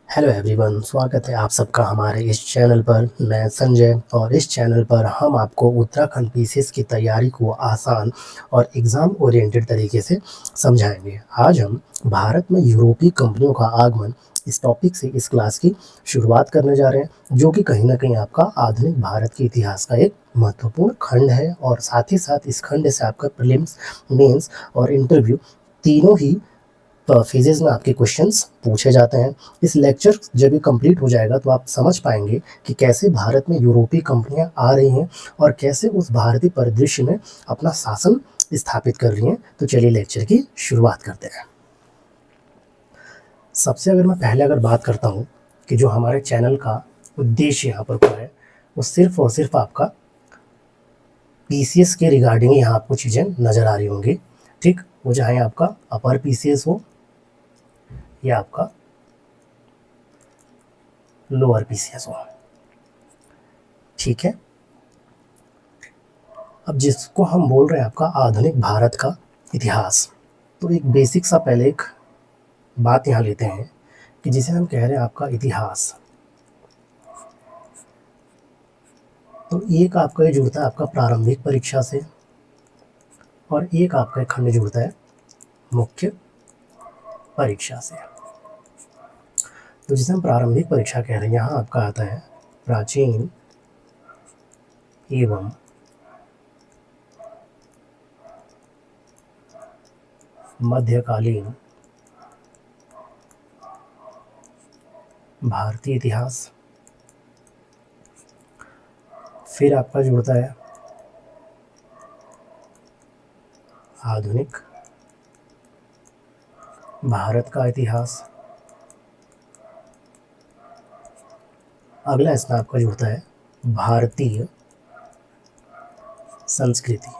Hello everyone, स्वागत है आप सबका हमारे इस चैनल पर। मैं संजय और इस चैनल पर हम आपको उत्तराखंड पीसीएस की तैयारी को आसान और एग्ज़ाम ओरिएंटेड तरीके से समझाएंगे। आज हम भारत में यूरोपीय कंपनियों का आगमन इस टॉपिक से इस क्लास की शुरुआत करने जा रहे हैं, जो कि कहीं ना कहीं आपका आधुनिक भारत के इतिहास का एक महत्वपूर्ण खंड है। और साथ ही साथ इस खंड से आपका प्रीलिम्स, मेंस और इंटरव्यू तीनों ही फेजेस में आपके क्वेश्चंस पूछे जाते हैं। इस लेक्चर जब ये कंप्लीट हो जाएगा तो आप समझ पाएंगे कि कैसे भारत में यूरोपीय कंपनियां आ रही हैं और कैसे उस भारतीय परिदृश्य में अपना शासन स्थापित कर रही हैं। तो चलिए लेक्चर की शुरुआत करते हैं। सबसे अगर मैं पहले बात करता हूँ कि जो हमारे चैनल का उद्देश्य यहाँ पर क्या है, वो सिर्फ और सिर्फ आपका पीसीएस के रिगार्डिंग यहाँ आपको चीज़ें नज़र आ रही होंगी। ठीक, वो चाहे आपका अपर पीसीएस हो या आपका लोअर पीसीएस हो। ठीक है, अब जिसको हम बोल रहे हैं आपका आधुनिक भारत का इतिहास, तो एक बेसिक सा पहले एक बात यहाँ लेते हैं कि जिसे हम कह रहे हैं आपका इतिहास। तो एक आपका ये जुड़ता है आपका प्रारंभिक परीक्षा से और एक आपका खंड जुड़ता है मुख्य परीक्षा से। तो जिसे हम प्रारंभिक परीक्षा कह रहे हैं, यहाँ आपका आता है प्राचीन एवं मध्यकालीन भारतीय इतिहास। फिर आपका जुड़ता है आधुनिक भारत का इतिहास। अगला इसमें आपका जुड़ता है भारतीय संस्कृति,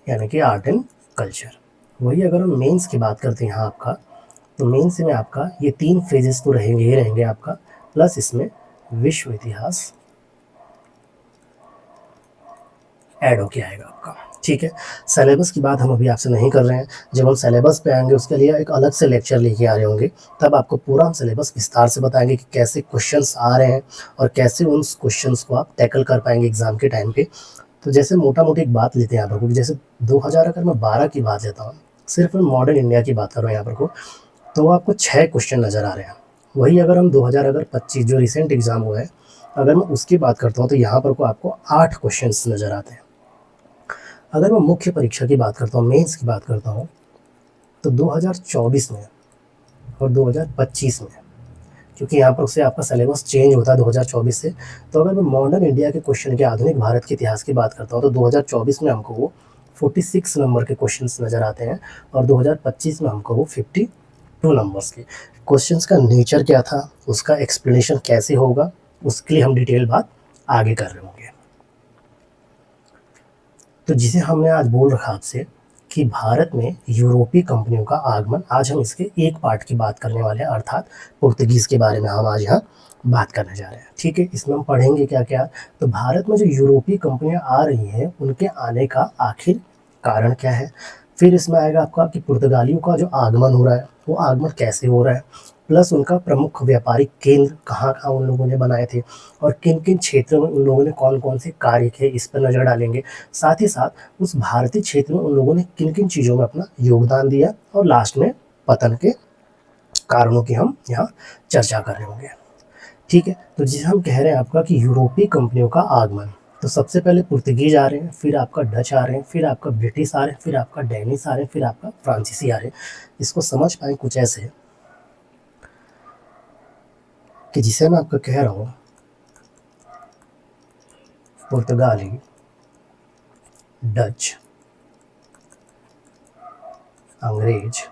यानी कि आर्ट एंड कल्चर। वही अगर हम मेंस की बात करते हैं यहाँ आपका, तो मेंस में आपका ये तीन फेजेस तो रहेंगे ही रहेंगे आपका, प्लस इसमें विश्व इतिहास ऐड होके आएगा आपका। ठीक है, सिलेबस की बात हम अभी आपसे नहीं कर रहे हैं। जब हम सिलेबस पे आएंगे उसके लिए एक अलग से लेक्चर लेके आ रहे होंगे, तब आपको पूरा हम सिलेबस विस्तार से बताएंगे कि कैसे क्वेश्चंस आ रहे हैं और कैसे उन क्वेश्चंस को आप टैकल कर पाएंगे एग्जाम के टाइम पे। तो जैसे मोटा मोटी एक बात लेते हैं यहाँ पर को, जैसे 2000 अगर मैं 12 की बात लेता हूँ, सिर्फ मैं मॉडर्न इंडिया की बात कर रहा हूँ यहाँ पर को, तो आपको 6 क्वेश्चन नज़र आ रहे हैं। वही अगर हम 2025 जो रिसेंट एग्ज़ाम हुआ है, अगर मैं उसकी बात करता हूँ, तो यहाँ पर को आपको 8 क्वेश्चंस नज़र आते हैं। अगर मैं मुख्य परीक्षा की बात करता हूँ, मेंस की बात करता हूँ, तो 2024 में और 2025 में, क्योंकि यहाँ पर उससे आपका सिलेबस चेंज होता है 2024 से। तो अगर मैं मॉडर्न इंडिया के क्वेश्चन के आधुनिक भारत के इतिहास की बात करता हूँ, तो 2024 में हमको वो 46 नंबर के क्वेश्चंस नज़र आते हैं और 2025 में हमको वो 52 नंबर्स के क्वेश्चंस का नेचर क्या था, उसका एक्सप्लेनेशन कैसे होगा, उसके लिए हम डिटेल बात आगे कर रहे होंगे। तो जिसे हमने आज बोल रखा आपसे कि भारत में यूरोपीय कंपनियों का आगमन, आज हम इसके एक पार्ट की बात करने वाले हैं, अर्थात पुर्तगीज़ के बारे में हम आज यहाँ बात करने जा रहे हैं। ठीक है, इसमें हम पढ़ेंगे क्या क्या। तो भारत में जो यूरोपीय कंपनियां आ रही हैं, उनके आने का आखिर कारण क्या है। फिर इसमें आएगा आपका कि पुर्तगालियों का जो आगमन हो रहा है, वो आगमन कैसे हो रहा है, प्लस उनका प्रमुख व्यापारिक केंद्र कहाँ कहाँ उन लोगों ने बनाए थे और किन किन क्षेत्रों में उन लोगों ने कौन कौन से कार्य किए, इस पर नज़र डालेंगे। साथ ही साथ उस भारतीय क्षेत्र में उन लोगों ने किन किन चीज़ों में अपना योगदान दिया और लास्ट में पतन के कारणों की हम यहाँ चर्चा कर रहे होंगे। ठीक है, तो जिसे हम कह रहे हैं आपका कि यूरोपीय कंपनियों का आगमन, तो सबसे पहले पुर्तगीज आ रहे हैं, फिर आपका डच आ रहे हैं, फिर आपका ब्रिटिश आ रहे हैं, फिर आपका डेनिश आ रहे हैं, फिर आपका फ्रांसीसी आ रहे हैं। इसको समझ पाए कुछ ऐसे कि जिसे मैं आपको कह रहा हूँ पुर्तगाली, डच, अंग्रेज,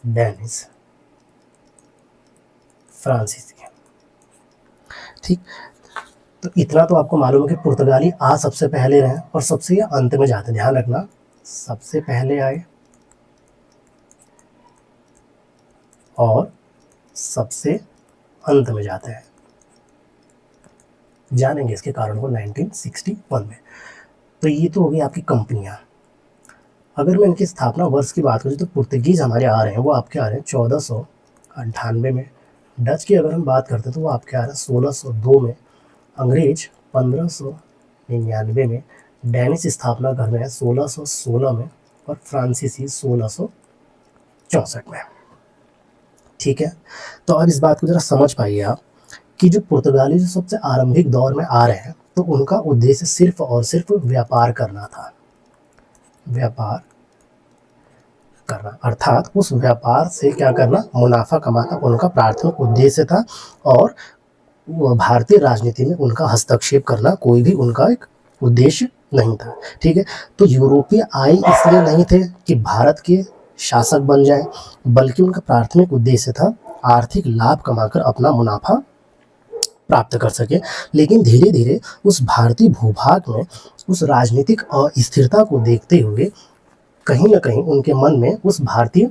डेनिश, फ्रांसीसी। ठीक, तो इतना तो आपको मालूम है कि पुर्तगाली आ सबसे पहले रहे और सबसे ये अंत में जाते, ध्यान रखना, सबसे पहले आए और सबसे अंत में जाते हैं। जानेंगे इसके कारण को 1961 में। तो ये तो हो गई आपकी कंपनियां। अगर मैं इनकी स्थापना वर्ष की बात करूँ तो पुर्तगीज हमारे आ रहे हैं, वो आपके आ रहे हैं 1498 में। डच की अगर हम बात करते हैं तो वो आपके आ रहे हैं 1602 में। अंग्रेज 1599 में। डैनिश स्थापना कर रहे हैं 1616 में। और फ्रांसीसी 1664 में। ठीक है, तो अब इस बात को जरा समझ पाइए आप कि जो पुर्तगाली जो सबसे आरंभिक दौर में आ रहे हैं तो उनका उद्देश्य सिर्फ और सिर्फ व्यापार करना था। व्यापार करना अर्थात उस व्यापार से क्या करना, मुनाफा कमाना उनका प्राथमिक उद्देश्य था। और भारतीय राजनीति में उनका हस्तक्षेप करना कोई भी उनका एक उद्देश्य नहीं था। ठीक है, तो यूरोपीय आए इसलिए नहीं थे कि भारत के शासक बन जाएं, बल्कि उनका प्राथमिक उद्देश्य था आर्थिक लाभ कमाकर अपना मुनाफा प्राप्त कर सके। लेकिन धीरे धीरे उस भारतीय भूभाग में उस राजनीतिक अस्थिरता को देखते हुए कहीं ना कहीं उनके मन में उस भारतीय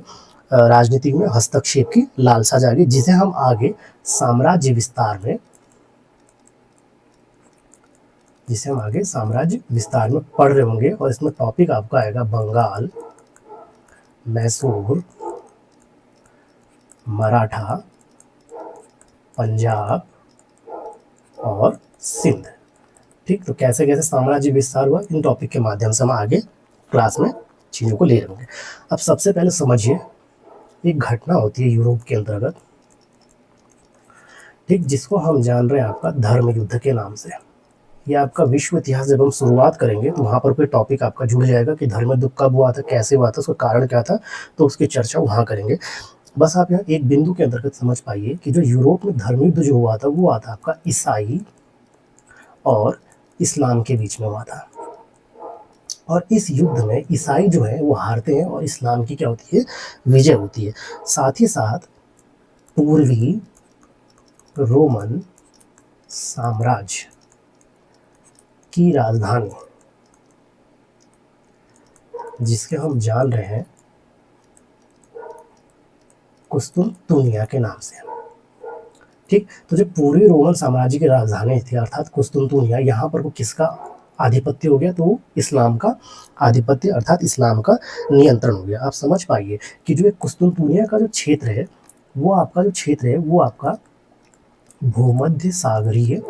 राजनीति में हस्तक्षेप की लालसा जागी, जिसे हम आगे साम्राज्य विस्तार में पढ़ रहे होंगे। और इसमें टॉपिक आपका आएगा बंगाल, मैसूर, मराठा, पंजाब और सिंध। ठीक, तो कैसे कैसे साम्राज्य विस्तार हुआ, इन टॉपिक के माध्यम से हम आगे क्लास में चीज़ों को ले रहे होंगे। अब सबसे पहले समझिए, एक घटना होती है यूरोप के अंतर्गत, ठीक, जिसको हम जान रहे हैं आपका धर्म युद्ध के नाम से। ये आपका विश्व इतिहास जब हम शुरुआत करेंगे तो वहाँ पर कोई टॉपिक आपका जुड़ जाएगा कि धर्म युद्ध कब हुआ था, कैसे हुआ था, उसका कारण क्या था, तो उसकी चर्चा वहाँ करेंगे। बस आप यहाँ एक बिंदु के अंतर्गत समझ पाइए कि जो यूरोप में धर्म युद्ध जो हुआ था वो हुआ था आपका ईसाई और इस्लाम के बीच में हुआ था। और इस युद्ध में ईसाई जो है वो हारते हैं और इस्लाम की क्या होती है, विजय होती है। साथ ही साथ पूर्वी रोमन साम्राज्य की राजधानी, जिसके हम जान रहे हैं कुस्तुनतुनिया के नाम से। ठीक, तो जो पूर्वी रोमन साम्राज्य की राजधानी थी अर्थात कुस्तुनतुनिया, यहाँ पर वो किसका आधिपत्य हो गया, तो इस्लाम का आधिपत्य अर्थात इस्लाम का नियंत्रण हो गया। आप समझ पाइए कि जो एक कुस्तुनतुनिया का जो क्षेत्र है वो आपका भूमध्य सागरीय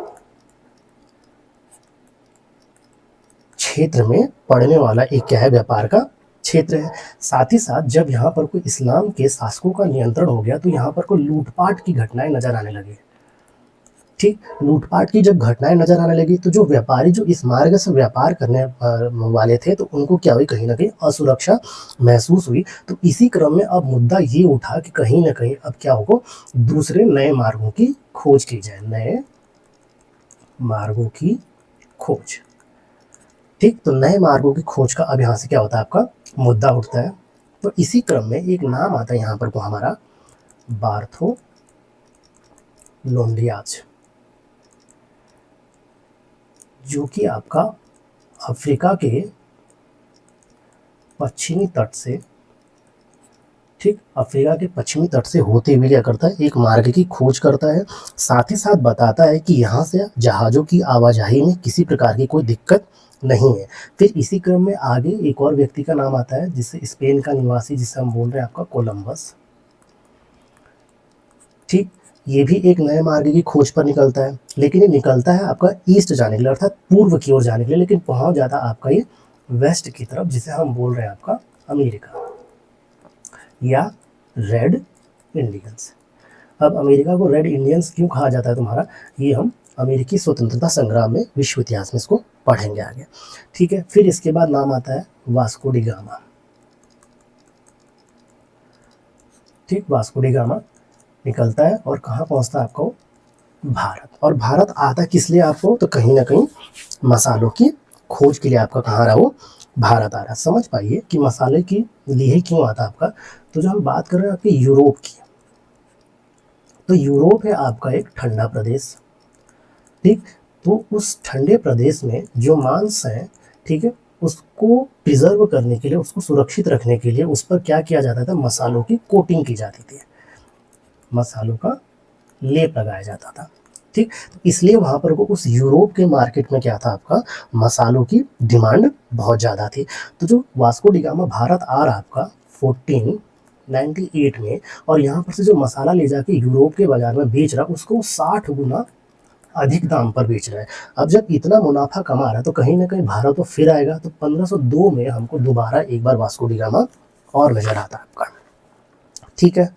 क्षेत्र में पड़ने वाला एक क्या है, व्यापार का क्षेत्र है। साथ ही साथ जब यहाँ पर कोई इस्लाम के शासकों का नियंत्रण हो गया तो यहाँ पर कोई लूटपाट की घटनाएं नजर आने लगी। ठीक, लूटपाट की जब घटनाएं नजर आने लगी तो जो व्यापारी जो इस मार्ग से व्यापार करने वाले थे तो उनको क्या हुई, कहीं ना कहीं असुरक्षा महसूस हुई। तो इसी क्रम में अब मुद्दा ये उठा कि कहीं ना कहीं अब क्या होगा, दूसरे नए मार्गों की खोज की जाए, नए मार्गों की खोज। ठीक, तो नए मार्गों की खोज का अब यहाँ से क्या होता है, आपका मुद्दा उठता है। तो इसी क्रम में एक नाम आता है यहाँ पर को हमारा बार्थोलोम्डियाज, जो कि आपका अफ्रीका के पश्चिमी तट से, ठीक, अफ्रीका के पश्चिमी तट से होते हुए क्या करता है, एक मार्ग की खोज करता है। साथ ही साथ बताता है कि यहाँ से जहाज़ों की आवाजाही में किसी प्रकार की कोई दिक्कत नहीं है। फिर इसी क्रम में आगे एक और व्यक्ति का नाम आता है, जिससे स्पेन का निवासी, जिसे हम बोल रहे हैं आपका कोलंबस। ठीक, ये भी एक नए मार्ग की खोज पर निकलता है, लेकिन ये निकलता है आपका ईस्ट जाने के लिए अर्थात पूर्व की ओर जाने के लिए, लेकिन पहुंच जाता है आपका ये वेस्ट की तरफ, जिसे हम बोल रहे हैं आपका अमेरिका या रेड इंडियंस। अब अमेरिका को रेड इंडियंस क्यों कहा जाता है तुम्हारा, ये हम अमेरिकी स्वतंत्रता संग्राम में विश्व इतिहास में इसको पढ़ेंगे आगे। ठीक है, फिर इसके बाद नाम आता है वास्को डी गामा। ठीक, वास्को डी गामा निकलता है और कहाँ पहुँचता है आपको, भारत। और भारत आता किस लिए आपको, तो कहीं ना कहीं मसालों की खोज के लिए आपका कहाँ रहा, वो भारत आ रहा। समझ पाइए कि मसाले की लिए क्यों आता आपका। तो जो हम बात कर रहे हैं आपके यूरोप की, तो यूरोप है आपका एक ठंडा प्रदेश। ठीक, तो उस ठंडे प्रदेश में जो मांस है, ठीक है, उसको प्रिजर्व करने के लिए, उसको सुरक्षित रखने के लिए उस पर क्या किया जाता था, मसालों की कोटिंग की जाती थी, मसालों का लेप लगाया जाता था। ठीक। तो इसलिए वहाँ पर को उस यूरोप के मार्केट में क्या था आपका, मसालों की डिमांड बहुत ज़्यादा थी। तो जो वास्को डी गामा भारत आ रहा आपका 1498 में, और यहाँ पर से जो मसाला ले जाके यूरोप के बाजार में बेच रहा, उसको 60 गुना अधिक दाम पर बेच रहा है। अब जब इतना मुनाफा कमा रहा है तो कहीं ना कहीं भारत तो फिर आएगा। तो 1502 में हमको दोबारा एक बार वास्को डी गामा और नजर आता है आपका। ठीक है,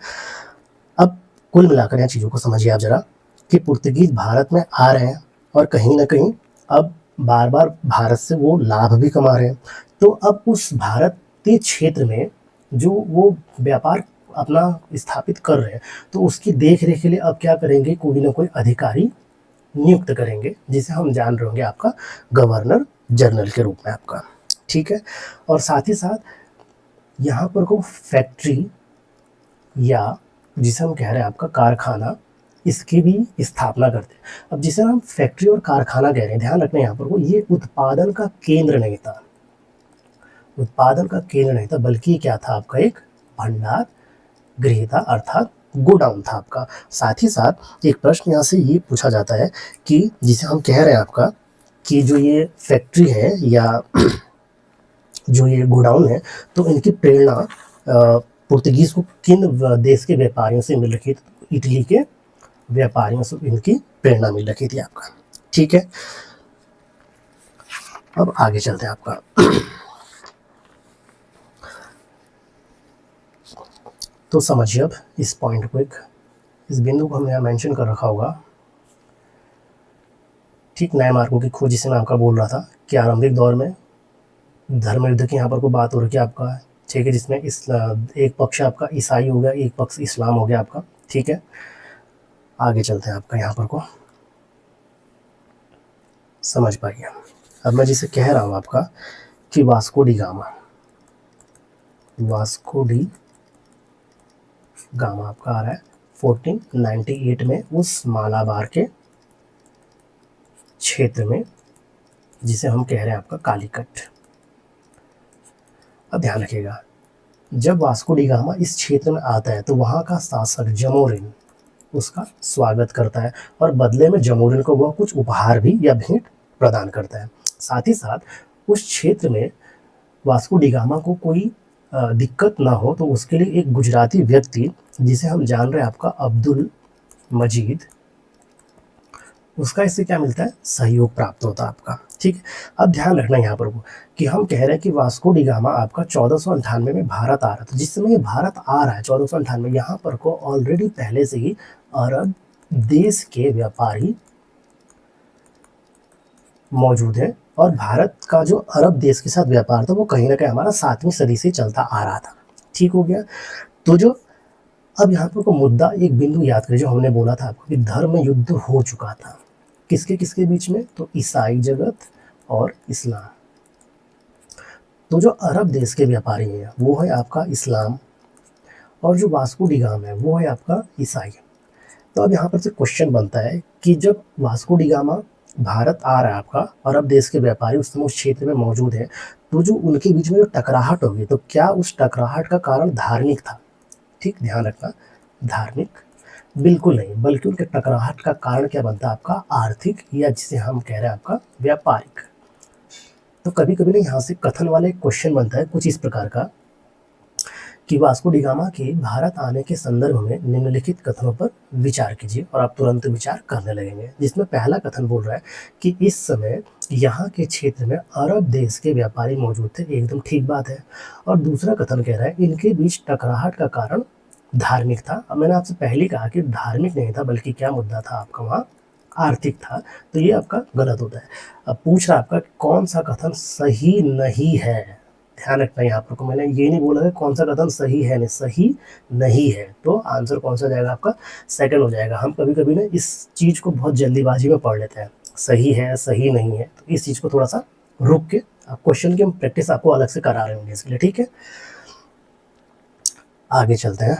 अब कुल मिलाकर यहाँ चीज़ों को समझिए आप जरा, कि पुर्तगीज भारत में आ रहे हैं और कहीं ना कहीं अब बार बार भारत से वो लाभ भी कमा रहे हैं। तो अब उस भारतीय क्षेत्र में जो वो व्यापार अपना स्थापित कर रहे हैं, तो उसकी देख रेख के लिए अब क्या करेंगे, कोई ना कोई अधिकारी नियुक्त करेंगे, जिसे हम जान रहे होंगे आपका गवर्नर जनरल के रूप में आपका। ठीक है, और साथ ही साथ यहाँ पर को फैक्ट्री या जिसे हम कह रहे हैं आपका कारखाना, इसकी भी स्थापना करते हैं। अब जिसे हम फैक्ट्री और कारखाना कह रहे हैं, ध्यान रखना यहाँ पर को, ये उत्पादन का केंद्र नहीं था, उत्पादन का केंद्र नहीं था, बल्कि क्या था आपका, एक भंडार गृह था, अर्थात गोडाउन था आपका। साथ ही साथ एक प्रश्न यहाँ से ये पूछा जाता है कि जिसे हम कह रहे हैं आपका, कि जो ये फैक्ट्री है या जो ये गोडाउन है, तो इनकी प्रेरणा पुर्तगीज को किन देश के व्यापारियों से मिल रखी थी, तो इटली के व्यापारियों से इनकी प्रेरणा मिल रखी थी आपका। ठीक है, अब आगे चलते हैं आपका। तो समझिए अब इस पॉइंट को, एक इस बिंदु को हमने यहाँ मेंशन कर रखा होगा। ठीक, नए मार्गों की खोज, जिसे मैं आपका बोल रहा था कि आरंभिक दौर में धर्म युद्ध की यहाँ पर को बात हो रही है आपका। ठीक है, जिसमें एक पक्ष आपका ईसाई हो गया, एक पक्ष इस्लाम हो गया आपका। ठीक है, आगे चलते हैं आपका यहाँ पर को, समझ पाइए। अब मैं जिसे कह रहा हूँ आपका कि Vasco D gamma, Vasco D gamma आपका आ रहा है 1498 में उस मालाबार के क्षेत्र में, जिसे हम कह रहे हैं आपका कालीकट। अब ध्यान रखिएगा, जब वास्को डी गामा इस क्षेत्र में आता है तो वहाँ का शासक जमोरिन उसका स्वागत करता है, और बदले में जमोरिन को वह कुछ उपहार भी या भेंट प्रदान करता है। साथ ही साथ उस क्षेत्र में वास्को डी गामा को कोई दिक्कत ना हो, तो उसके लिए एक गुजराती व्यक्ति, जिसे हम जान रहे हैं आपका अब्दुल मजीद, उसका इससे क्या मिलता है, सहयोग प्राप्त होता है आपका। ठीक है, अब ध्यान रखना यहाँ पर कि हम कह रहे हैं कि वास्को डी गामा आपका 1498 में भारत आ रहा था। जिस समय ये भारत आ रहा है 1498 में, यहाँ पर को ऑलरेडी पहले से ही अरब देश के व्यापारी मौजूद हैं, और भारत का जो अरब देश के साथ व्यापार था वो कहीं ना कहीं हमारा 7वीं सदी से चलता आ रहा था। ठीक हो गया, तो जो अब यहाँ पर को मुद्दा, एक बिंदु याद करिए, जो हमने बोला था आपको कि धर्म युद्ध हो चुका था, किसके किसके बीच में, तो ईसाई जगत और इस्लाम। तो जो अरब देश के व्यापारी हैं वो है आपका इस्लाम, और जो वास्को डी गामा है वो है आपका ईसाई। तो अब यहाँ पर से क्वेश्चन बनता है कि जब वास्को डी गामा भारत आ रहा है आपका, अरब देश के व्यापारी उस समय उस क्षेत्र में मौजूद है, तो जो उनके बीच में जो टकराहट होगी, तो क्या उस टकराहट का कारण धार्मिक था? ठीक, ध्यान रखना, धार्मिक बिल्कुल नहीं, बल्कि उनके टकराहट का कारण क्या बनता है आपका, आर्थिक, या जिसे हम कह रहे हैं आपका व्यापारिक। तो कभी कभी ना यहाँ से कथन वाला एक क्वेश्चन बनता है कुछ इस प्रकार का, कि वास्को डी गामा के भारत आने के संदर्भ में निम्नलिखित कथनों पर विचार कीजिए, और आप तुरंत विचार करने लगेंगे। जिसमें पहला कथन बोल रहा है कि इस समय यहाँ के क्षेत्र में अरब देश के व्यापारी मौजूद थे, एकदम ठीक बात है। और दूसरा कथन कह रहा है इनके बीच टकराहट का कारण धार्मिक था। अब मैंने आपसे पहले कहा कि धार्मिक नहीं था, बल्कि क्या मुद्दा था आपका वहाँ, आर्थिक था। तो ये आपका गलत होता है। अब पूछ रहा आपका कौन सा कथन सही नहीं है। ध्यान रखना यहाँ पर को, मैंने ये नहीं बोला है कौन सा कथन सही है, नहीं सही नहीं है, तो आंसर कौन सा जाएगा आपका, सेकंड हो जाएगा। हम कभी कभी ना इस चीज़ को बहुत जल्दीबाजी में पढ़ लेते हैं, सही है सही नहीं है, तो इस चीज़ को थोड़ा सा रुक के क्वेश्चन की हम प्रैक्टिस आपको अलग से करा रहे होंगे इसके लिए। ठीक है, आगे चलते हैं।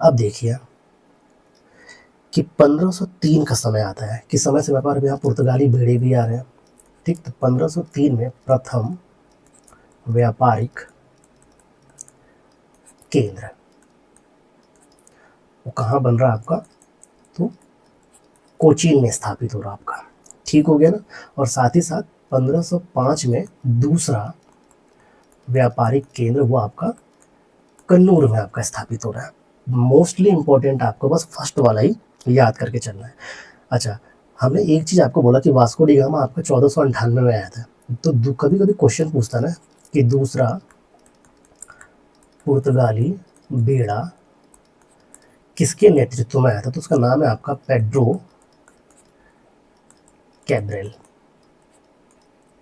अब देखिए कि 1503 का समय आता है, कि समय से व्यापार, यहाँ पुर्तगाली बेड़े भी आ रहे हैं। ठीक, तो 1503 में प्रथम व्यापारिक केंद्र वो कहाँ बन रहा है आपका, तो कोचीन में स्थापित हो रहा आपका, ठीक हो गया ना। और साथ ही साथ 1505 में दूसरा व्यापारिक केंद्र वो आपका कन्नूर में आपका स्थापित हो रहा है। मोस्टली इंपॉर्टेंट आपको बस फर्स्ट वाला ही याद करके चलना है। अच्छा, हमने एक चीज़ आपको बोला कि वास्को डी गामा आपका 1498 में आया था, तो कभी कभी क्वेश्चन पूछता ना कि दूसरा पुर्तगाली बेड़ा किसके नेतृत्व में आया था, तो उसका नाम है आपका पेड्रो कैब्रेल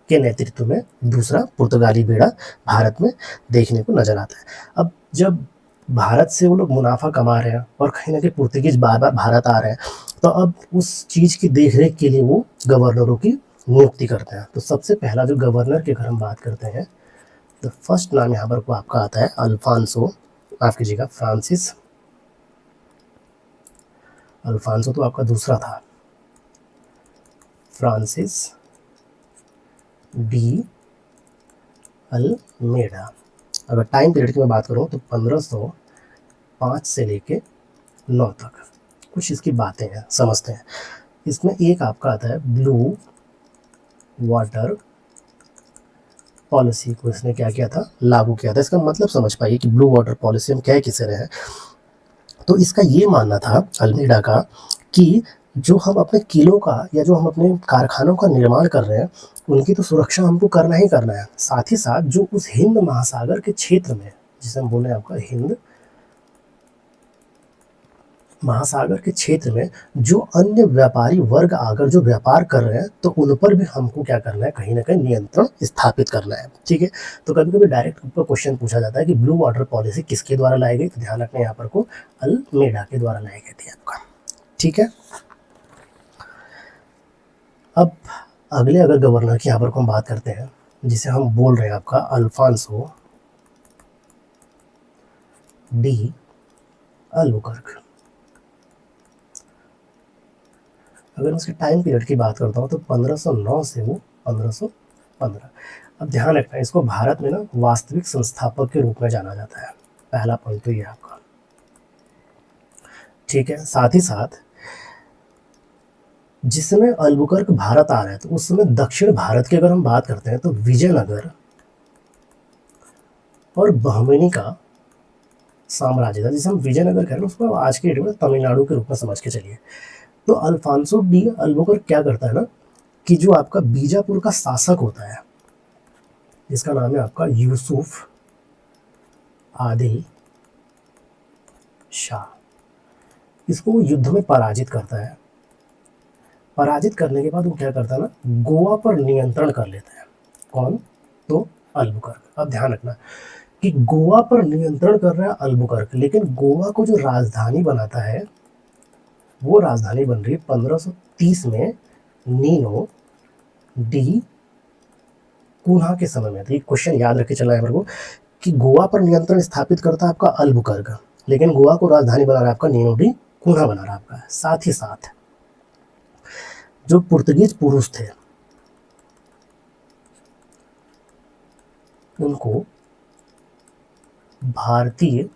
के नेतृत्व में दूसरा पुर्तगाली बेड़ा भारत में देखने को नजर आता है। अब जब भारत से वो लोग मुनाफा कमा रहे हैं और कहीं ना कहीं पुर्तगीज बार बार भारत आ रहे हैं, तो अब उस चीज की देखरेख के लिए वो गवर्नरों की नियुक्ति करते हैं। तो सबसे पहला जो गवर्नर की अगर हम बात करते हैं, तो फर्स्ट नाम यहाँ पर को आपका आता है अल्फांसो, माफ कीजिएगा फ्रांसिस। अल्फांसो तो आपका दूसरा था, फ्रांसिस डी अल्मेडा। अगर टाइम पीरियड की मैं बात करूं तो 1505 से लेके 9 तक कुछ इसकी बातें हैं, समझते हैं। इसमें एक आपका आता है ब्लू वाटर पॉलिसी को इसने क्या किया था, लागू किया था। इसका मतलब समझ पाइए कि ब्लू वाटर पॉलिसी हम कह किसे रहे हैं। तो इसका ये मानना था अल्मेडा का कि जो हम अपने किलों का या जो हम अपने कारखानों का निर्माण कर रहे हैं उनकी तो सुरक्षा हमको करना ही करना है। साथ ही साथ जो उस हिंद महासागर के क्षेत्र में, जिसे हम बोले आपका हिंद महासागर के क्षेत्र में जो अन्य व्यापारी वर्ग आकर जो व्यापार कर रहे हैं, तो उन पर भी हमको क्या करना है, कहीं ना कहीं नियंत्रण स्थापित करना है। ठीक है, तो कभी कभी डायरेक्ट ऊपर क्वेश्चन पूछा जाता है कि ब्लू वाटर पॉलिसी किसके द्वारा लाई गई, तो ध्यान रखना यहाँ पर को अल्मेडा के द्वारा लाई गई थी आपका। ठीक है, अब अगले अगर गवर्नर की यहाँ पर को हम बात करते हैं, जिसे हम बोल रहे हैं आपका अल्फांसो डी अल्बुकर्क। अगर उसके टाइम पीरियड की बात करता हूँ तो 1509 से वो 1515। अब ध्यान रखना, इसको भारत में ना वास्तविक संस्थापक के रूप में जाना जाता है। पहला पॉइंट तो ये आपका, ठीक है। साथ ही साथ जिस समय अल्बुकर्क भारत आ रहा है, तो उस समय दक्षिण भारत की अगर हम बात करते हैं तो विजयनगर और बहमनी का साम्राज्य था। जिसे हम विजयनगर कह रहे हैं उसको आज के डेट में तमिलनाडु के रूप में समझ के चलिए। तो अल्फांसो डी अल्बुकर्क क्या करता है ना कि जो आपका बीजापुर का शासक होता है, जिसका नाम है आपका यूसुफ आदिल शाह, इसको वो युद्ध में पराजित करता है। पराजित करने के बाद वो क्या करता है ना, गोवा पर नियंत्रण कर लेता है। कौन? तो अल्बुकर्क। अब ध्यान रखना कि गोवा पर नियंत्रण कर रहा है अल्बुकर्क, लेकिन गोवा को जो राजधानी बनाता है वो राजधानी बन रही है 1530 में नीनो डी कुन्हा के समय में। तो ये क्वेश्चन याद रख के चलना है मेरे को कि गोवा पर नियंत्रण स्थापित करता है आपका अल्बुकर्क, लेकिन गोवा को राजधानी बना रहा है आपका नीनो डी कुन्हा बना रहा है आपका। साथ ही साथ जो पुर्तगीज पुरुष थे उनको भारतीय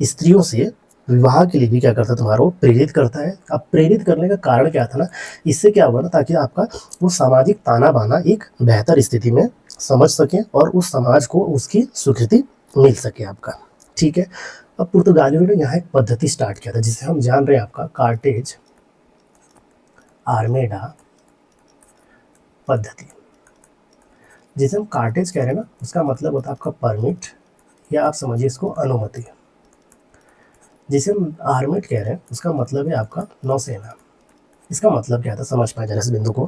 स्त्रियों से विवाह के लिए भी क्या करता है, तुम्हारा वो प्रेरित करता है। अब प्रेरित करने का कारण क्या था ना, इससे क्या हुआ ना, ताकि आपका वो सामाजिक ताना बाना एक बेहतर स्थिति में समझ सके और उस समाज को उसकी स्वीकृति मिल सके आपका। ठीक है, अब पुर्तगालियों ने यहाँ एक पद्धति स्टार्ट किया था जिसे हम जान रहे हैं आपका कार्टेज आर्मेडा पद्धति। जिसे हम कार्टेज कह रहे हैं ना, उसका मतलब होता है आपका परमिट, या आप समझिए इसको अनुमति। जिसे हम आर्मेड कह रहे हैं उसका मतलब है आपका नौसेना। इसका मतलब क्या था, समझ पाए जरा इस बिंदु को,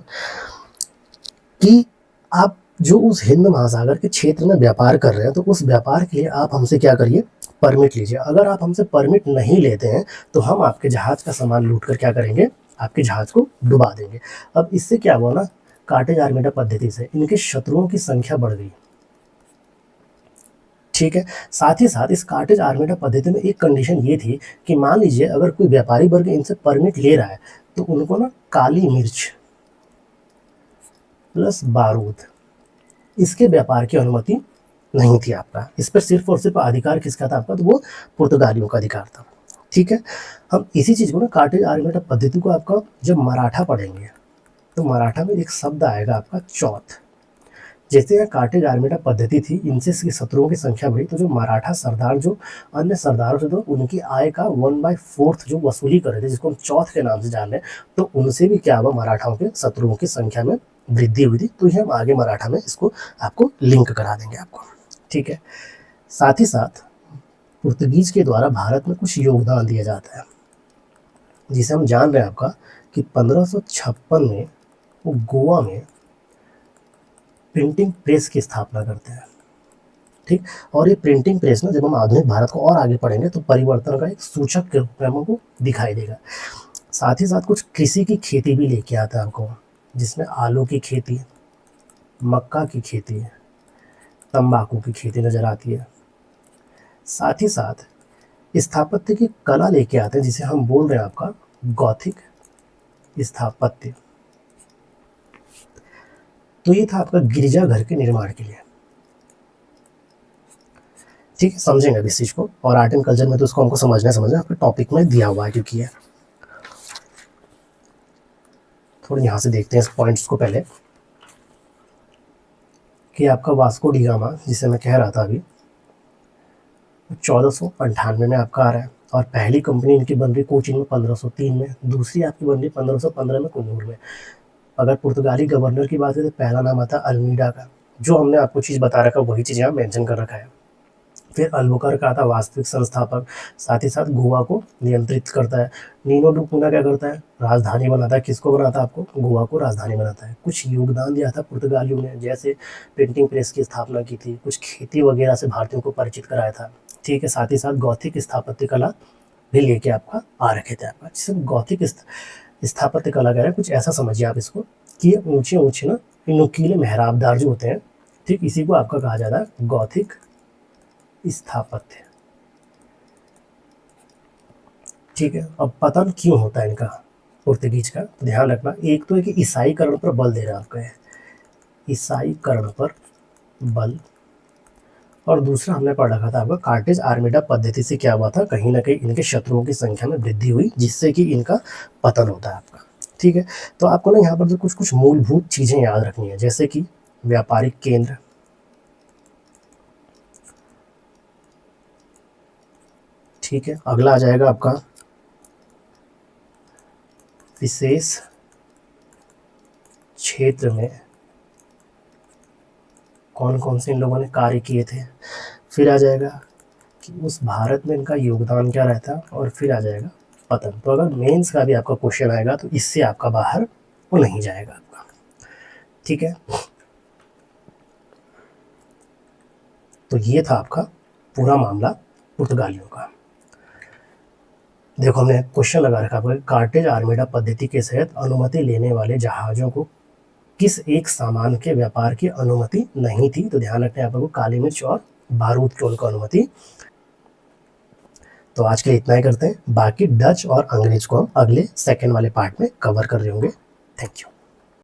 कि आप जो उस हिंद महासागर के क्षेत्र में व्यापार कर रहे हैं, तो उस व्यापार के लिए आप हमसे क्या करिए, परमिट लीजिए। अगर आप हमसे परमिट नहीं लेते हैं तो हम आपके जहाज का सामान लूट कर क्या करेंगे, आपके जहाज को डुबा देंगे। अब इससे क्या हुआ ना, कार्टेज आर्मेडा पद्धति से इनके शत्रुओं की संख्या बढ़ गई। ठीक है, साथ ही साथ इस कार्टेज आर्मेडा पद्धति में एक कंडीशन ये थी कि मान लीजिए अगर कोई व्यापारी वर्ग इनसे परमिट ले रहा है, तो उनको ना काली मिर्च प्लस बारूद, इसके व्यापार की अनुमति नहीं थी आपका। इस पर सिर्फ और सिर्फ अधिकार किसका था आपका, तो वो पुर्तगालियों का अधिकार था। ठीक है। हम इसी चीज़ को ना कार्टेज आर्मेटा पद्धति को आपका जब मराठा पढ़ेंगे तो मराठा में एक शब्द आएगा आपका चौथ। जैसे यह कार्टेज आर्मेटा पद्धति थी, इनसे शत्रुओं की संख्या बढ़ी, तो जो मराठा सरदार जो अन्य सरदारों से तो उनकी आय का 1/4 जो वसूली कर रहे थे, जिसको हम चौथ के नाम से जान रहे हैं, तो उनसे भी क्या हुआ, मराठाओं के शत्रुओं की संख्या में वृद्धि हुई थी। तो ये हम आगे मराठा में इसको आपको लिंक करा देंगे आपको, ठीक है। साथ ही साथ पुर्तगीज के द्वारा भारत में कुछ योगदान दिया जाता है, जिसे हम जान रहे हैं आपका कि 1556 में वो गोवा में प्रिंटिंग प्रेस की स्थापना करते हैं, ठीक। और ये प्रिंटिंग प्रेस ना जब हम आधुनिक भारत को और आगे पढ़ेंगे तो परिवर्तन का एक सूचक के रूप में हमको दिखाई देगा। साथ ही साथ कुछ कृषि की खेती भी लेके आता है हमको, जिसमें आलू की खेती, मक्का की खेती, तंबाकू की खेती नजर आती है। साथ ही साथ स्थापत्य की कला लेके आते हैं, जिसे हम बोल रहे हैं आपका गॉथिक स्थापत्य। तो ये था आपका गिरजाघर के निर्माण के लिए, ठीक है। समझेंगे अब इस चीज को, और आर्ट एंड कल्चर में तो उसको हमको समझना आपके टॉपिक में दिया हुआ है, क्योंकि है थोड़ा यहाँ से देखते हैं इस पॉइंट्स को पहले, कि आपका वास्को डी गामा जिसे मैं कह रहा था अभी 1498 में आपका आ रहा है, और पहली कंपनी इनकी बन रही कोचीन में 1503 में, दूसरी आपकी बन रही 1515 में कुन्नूर में। अगर पुर्तगाली गवर्नर की बात है तो पहला नाम आता है अल्मीडा का, जो हमने आपको चीज़ बता रखा वही चीज़ यहाँ मेंशन कर रखा है। फिर अल्बुकर्क का आता वास्तविक संस्थापक, साथ ही साथ गोवा को नियंत्रित करता है। नीनो डू पूना क्या करता है, राजधानी बनाता है। किसको बनाता है, आपको गोवा को राजधानी बनाता है। कुछ योगदान दिया था पुर्तगालियों ने, जैसे प्रिंटिंग प्रेस की स्थापना की थी, कुछ खेती वगैरह से भारतीयों को परिचित कराया था, ठीक है। साथ ही साथ गौथिक स्थापत्य कला भी लेके आपका आ रखे थे आपका, जिसे गौथिक स्थापत्य कला कह रहे हैं। कुछ ऐसा समझिए आप इसको कि ये ऊंचे ऊंचे ना नुकीले मेहराबदार जो होते हैं, ठीक, इसी को आपका कहा जाता है गौथिक स्थापत्य, ठीक है। अब पतन क्यों होता है इनका, पुर्तगीज का, तो ध्यान रखना, एक तो है कि ईसाईकरण पर बल दे रहा है आपका, ईसाईकरण पर बल, और दूसरा हमने पढ़ रखा था आपका कार्टेज आर्मेडा पद्धति से क्या हुआ था, कहीं ना कहीं इनके शत्रुओं की संख्या में वृद्धि हुई, जिससे कि इनका पतन होता है आपका, ठीक है। तो आपको ना यहाँ पर जो कुछ कुछ मूलभूत चीजें याद रखनी है, जैसे कि व्यापारिक केंद्र, ठीक है। अगला आ जाएगा आपका विशेष क्षेत्र में कौन कौन से इन लोगों ने कार्य किए थे। फिर आ जाएगा कि उस भारत में इनका योगदान क्या रहता है, और फिर आ जाएगा पतन। तो अगर मेंस का भी आपका क्वेश्चन आएगा तो इससे आपका बाहर वो नहीं जाएगा आपका, ठीक है। तो ये था आपका पूरा मामला पुर्तगालियों का। देखो हमने क्वेश्चन लगा रखा है, कार्टेज आर्मेडा पद्धति के तहत अनुमति लेने वाले जहाजों को किस एक सामान के व्यापार की अनुमति नहीं थी, तो ध्यान रखना है आपको काली मिर्च और बारूद की उनको अनुमति। तो आज के लिए इतना ही करते हैं, बाकी डच और अंग्रेज को हम अगले सेकंड वाले पार्ट में कवर कर रहे होंगे। Thank you.